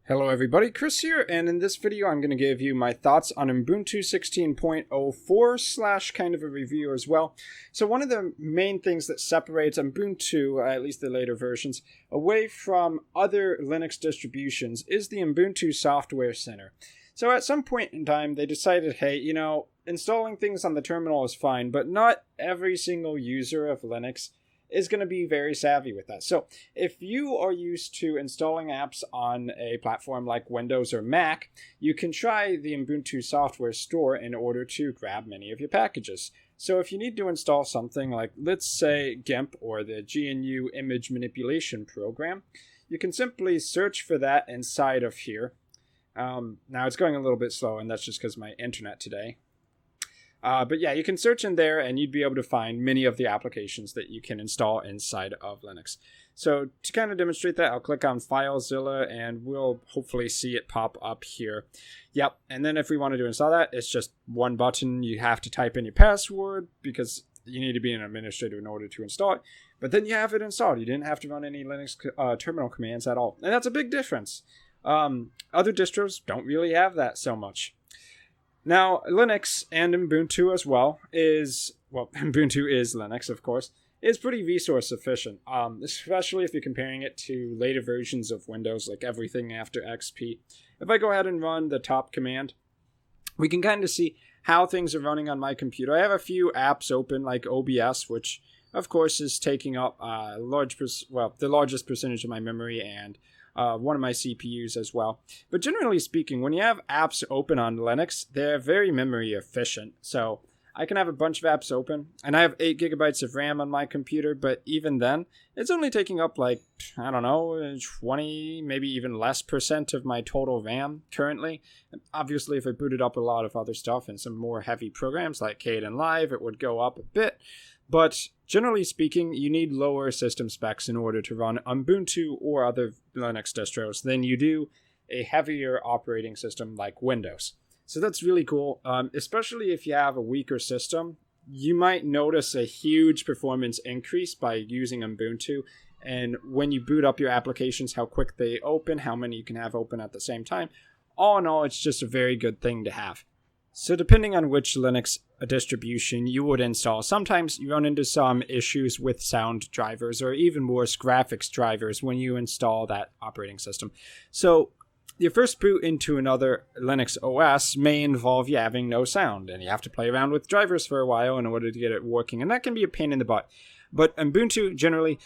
Hello everybody, Chris here, and in this video I'm going to give you my thoughts on Ubuntu 16.04 slash kind of a review as well. So one of the main things that separates Ubuntu, at least the later versions, away from other Linux distributions is the Ubuntu Software Center. So at some point in time they decided, hey, installing things on the terminal is fine, but not every single user of Linux is going to be very savvy with that. So if you are used to installing apps on a platform like Windows or Mac, you can try the Ubuntu Software Store in order to grab many of your packages. So if you need to install something like, let's say, GIMP or the GNU Image Manipulation Program, you can simply search for that inside of here. Now it's going a little bit slow, and that's just because of my internet today. But yeah, you can search in there and you'd be able to find many of the applications that you can install inside of Linux. So to kind of demonstrate that, I'll click on FileZilla and we'll hopefully see it pop up here. Yep, and then if we wanted to install that, it's just one button. You have to type in your password because you need to be an administrator in order to install it. But then you have it installed. You didn't have to run any Linux terminal commands at all. And that's a big difference. Other distros don't really have that so much. Now, Linux and Ubuntu as well Ubuntu is Linux, of course, is pretty resource efficient, especially if you're comparing it to later versions of Windows, like everything after XP. If I go ahead and run the top command, we can kind of see how things are running on my computer. I have a few apps open, like OBS, which, of course, is taking up the largest percentage of my memory and one of my CPUs as well. But generally speaking, when you have apps open on Linux, they're very memory efficient. So I can have a bunch of apps open, and I have 8 gigabytes of RAM on my computer, but even then, it's only taking up 20, maybe even less % of my total RAM currently. And obviously, if I booted up a lot of other stuff and some more heavy programs like Kdenlive, it would go up a bit. But generally speaking, you need lower system specs in order to run Ubuntu or other Linux distros than you do a heavier operating system like Windows. So that's really cool, especially if you have a weaker system. You might notice a huge performance increase by using Ubuntu. And when you boot up your applications, how quick they open, how many you can have open at the same time. All in all, it's just a very good thing to have. So depending on which Linux distribution you would install, sometimes you run into some issues with sound drivers or even worse, graphics drivers when you install that operating system. So your first boot into another Linux OS may involve you having no sound, and you have to play around with drivers for a while in order to get it working, and that can be a pain in the butt. But Ubuntu, generally,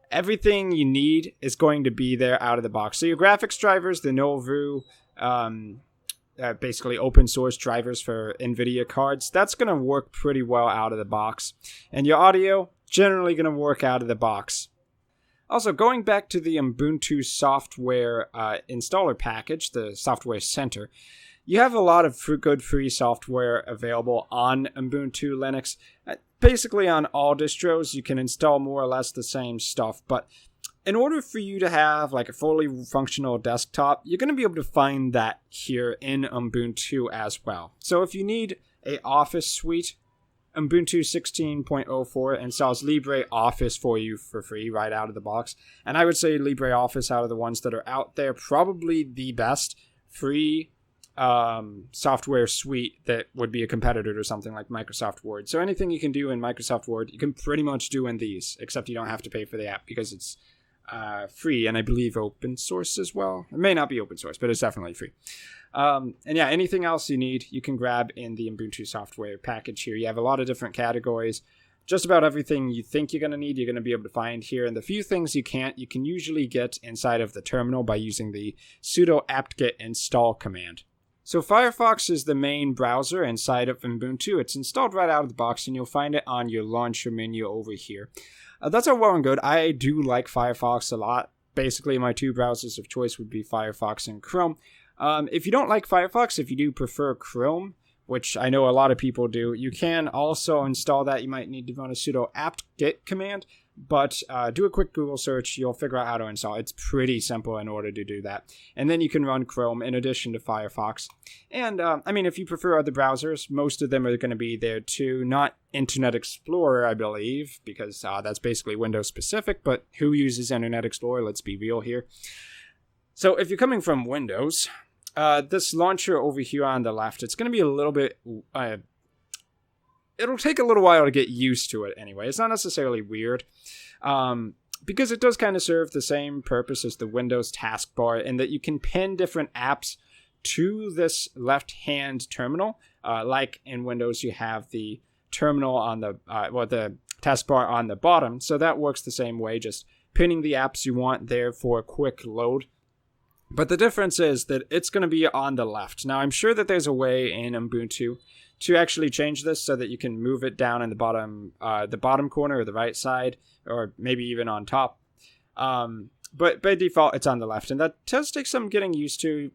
everything you need is going to be there out of the box. So your graphics drivers, the Nauvoo, basically open source drivers for NVIDIA cards, that's going to work pretty well out of the box. And your audio, generally going to work out of the box. Also, going back to the Ubuntu software installer package, the Software Center, you have a lot of good free software available on Ubuntu Linux. Basically on all distros, you can install more or less the same stuff, but in order for you to have a fully functional desktop, you're going to be able to find that here in Ubuntu as well. So if you need an Office suite, Ubuntu 16.04 installs LibreOffice for you for free right out of the box. And I would say LibreOffice, out of the ones that are out there, probably the best free software suite that would be a competitor to something like Microsoft Word. So anything you can do in Microsoft Word, you can pretty much do in these, except you don't have to pay for the app because it's free, and I believe open source as well. It may not be open source, but it's definitely free. And yeah, anything else you need, you can grab in the Ubuntu software package here. You have a lot of different categories. Just about everything you think you're going to need, you're going to be able to find here. And the few things you can't, you can usually get inside of the terminal by using the sudo apt-get install command. So Firefox is the main browser inside of Ubuntu. It's installed right out of the box, and you'll find it on your launcher menu over here. That's all well and good. I do like Firefox a lot. Basically, my two browsers of choice would be Firefox and Chrome. If you don't like Firefox, if you do prefer Chrome, which I know a lot of people do, you can also install that. You might need to run a sudo apt-get command, but do a quick Google search. You'll figure out how to install. It's pretty simple in order to do that. And then you can run Chrome in addition to Firefox. And if you prefer other browsers, most of them are going to be there too. Not Internet Explorer, I believe, because that's basically Windows specific, but who uses Internet Explorer? Let's be real here. So if you're coming from Windows, this launcher over here on the left, it's going to be a little bit... it'll take a little while to get used to it anyway. It's not necessarily weird, because it does kind of serve the same purpose as the Windows taskbar in that you can pin different apps to this left-hand terminal. Like in Windows, you have the terminal on the, the taskbar on the bottom. So that works the same way, just pinning the apps you want there for a quick load. But the difference is that it's going to be on the left. Now, I'm sure that there's a way in Ubuntu to actually change this so that you can move it down in the bottom corner or the right side, or maybe even on top. But by default, it's on the left, and that does take some getting used to.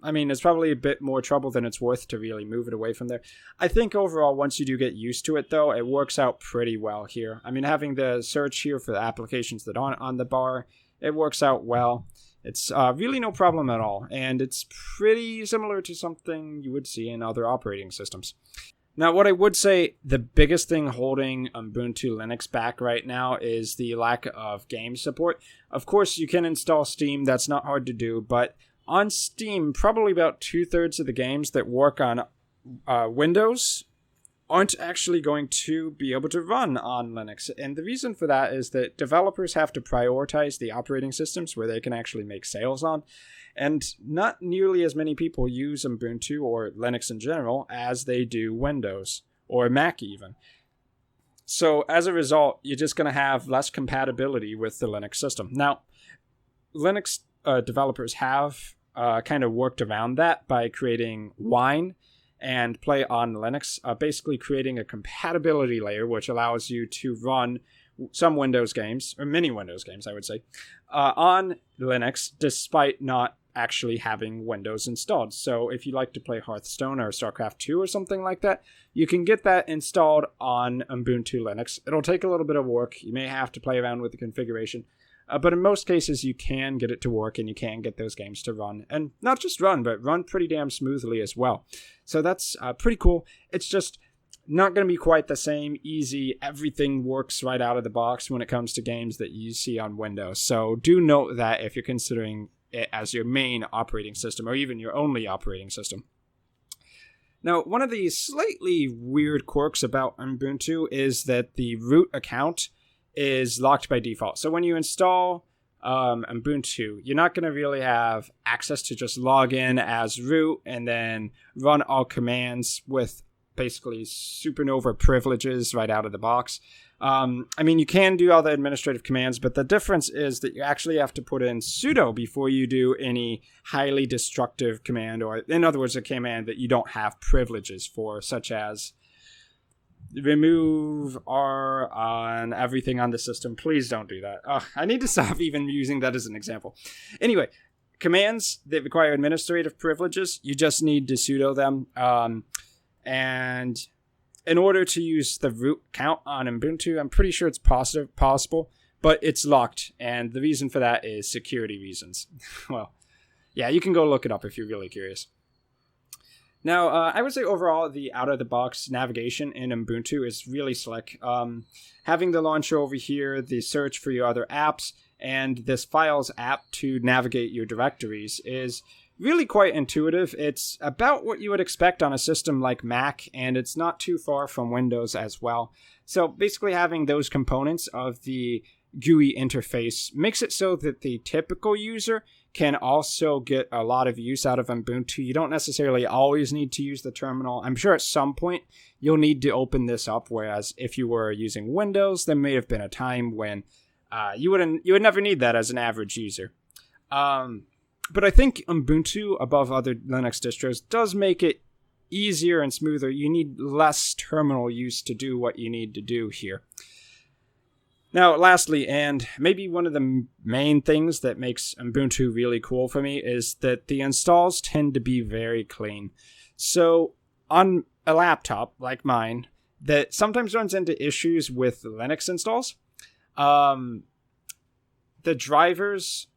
I mean, it's probably a bit more trouble than it's worth to really move it away from there. I think overall, once you do get used to it, though, it works out pretty well here. I mean, having the search here for the applications that aren't on the bar, it works out well. It's really no problem at all, and it's pretty similar to something you would see in other operating systems. Now, what I would say, the biggest thing holding Ubuntu Linux back right now is the lack of game support. Of course, you can install Steam. That's not hard to do, but on Steam, probably about 2/3 of the games that work on Windows aren't actually going to be able to run on Linux. And the reason for that is that developers have to prioritize the operating systems where they can actually make sales on. And not nearly as many people use Ubuntu or Linux in general as they do Windows or Mac even. So as a result, you're just going to have less compatibility with the Linux system. Now, Linux developers have kind of worked around that by creating Wine and Play on Linux, basically creating a compatibility layer which allows you to run some Windows games, or many Windows games, I would say, on Linux, despite not actually having Windows installed. So if you like to play Hearthstone or StarCraft 2 or something like that, you can get that installed on Ubuntu Linux. It'll take a little bit of work. You may have to play around with the configuration. But in most cases, you can get it to work and you can get those games to run. And not just run, but run pretty damn smoothly as well. So that's pretty cool. It's just not going to be quite the same easy, everything works right out of the box when it comes to games that you see on Windows. So do note that if you're considering it as your main operating system or even your only operating system. Now, one of the slightly weird quirks about Ubuntu is that the root account is locked by default. So when you install Ubuntu, you're not going to really have access to just log in as root and then run all commands with basically supernova privileges right out of the box. I mean, you can do all the administrative commands, but the difference is that you actually have to put in sudo before you do any highly destructive command, or in other words, a command that you don't have privileges for, such as remove R on everything on the system. Please don't do that. I need to stop even using that as an example. Anyway, commands that require administrative privileges, you just need to sudo them. And in order to use the root count on Ubuntu, I'm pretty sure it's possible, but it's locked. And the reason for that is security reasons. Well, yeah, you can go look it up if you're really curious. Now, I would say overall, the out-of-the-box navigation in Ubuntu is really slick. Having the launcher over here, the search for your other apps, and this Files app to navigate your directories is really quite intuitive. It's about what you would expect on a system like Mac, and it's not too far from Windows as well. So basically having those components of the GUI interface makes it so that the typical user can also get a lot of use out of Ubuntu. You don't necessarily always need to use the terminal. I'm sure at some point you'll need to open this up, whereas if you were using Windows, there may have been a time when you would never need that as an average user. But I think Ubuntu, above other Linux distros, does make it easier and smoother. You need less terminal use to do what you need to do here. Now, lastly, and maybe one of the main things that makes Ubuntu really cool for me is that the installs tend to be very clean. So on a laptop like mine that sometimes runs into issues with Linux installs, the drivers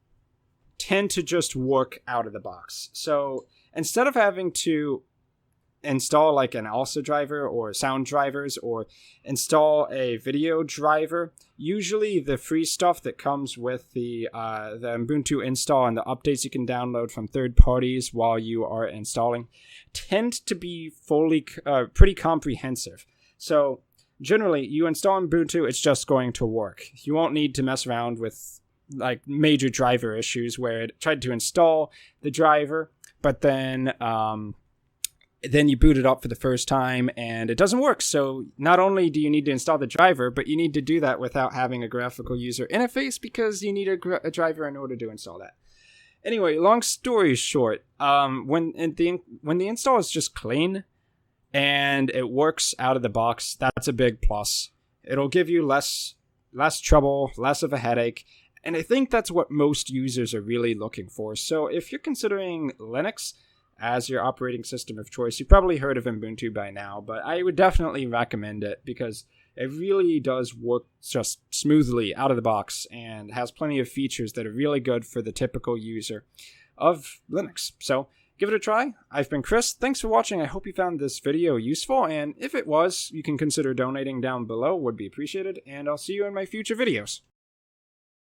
tend to just work out of the box. So instead of having to install like an ALSA driver or sound drivers or install a video driver, usually the free stuff that comes with the Ubuntu install and the updates you can download from third parties while you are installing tend to be pretty comprehensive. So generally, you install Ubuntu, it's just going to work. You won't need to mess around with like major driver issues where it tried to install the driver, but then you boot it up for the first time and it doesn't work. So not only do you need to install the driver, but you need to do that without having a graphical user interface because you need a driver in order to install that. Anyway, long story short, when the install is just clean and it works out of the box, that's a big plus. It'll give you less trouble, less of a headache, and I think that's what most users are really looking for. So if you're considering Linux as your operating system of choice, you've probably heard of Ubuntu by now, but I would definitely recommend it because it really does work just smoothly out of the box and has plenty of features that are really good for the typical user of Linux. So give it a try. I've been Chris. Thanks for watching. I hope you found this video useful, and if it was, you can consider donating down below. Would be appreciated, and I'll see you in my future videos.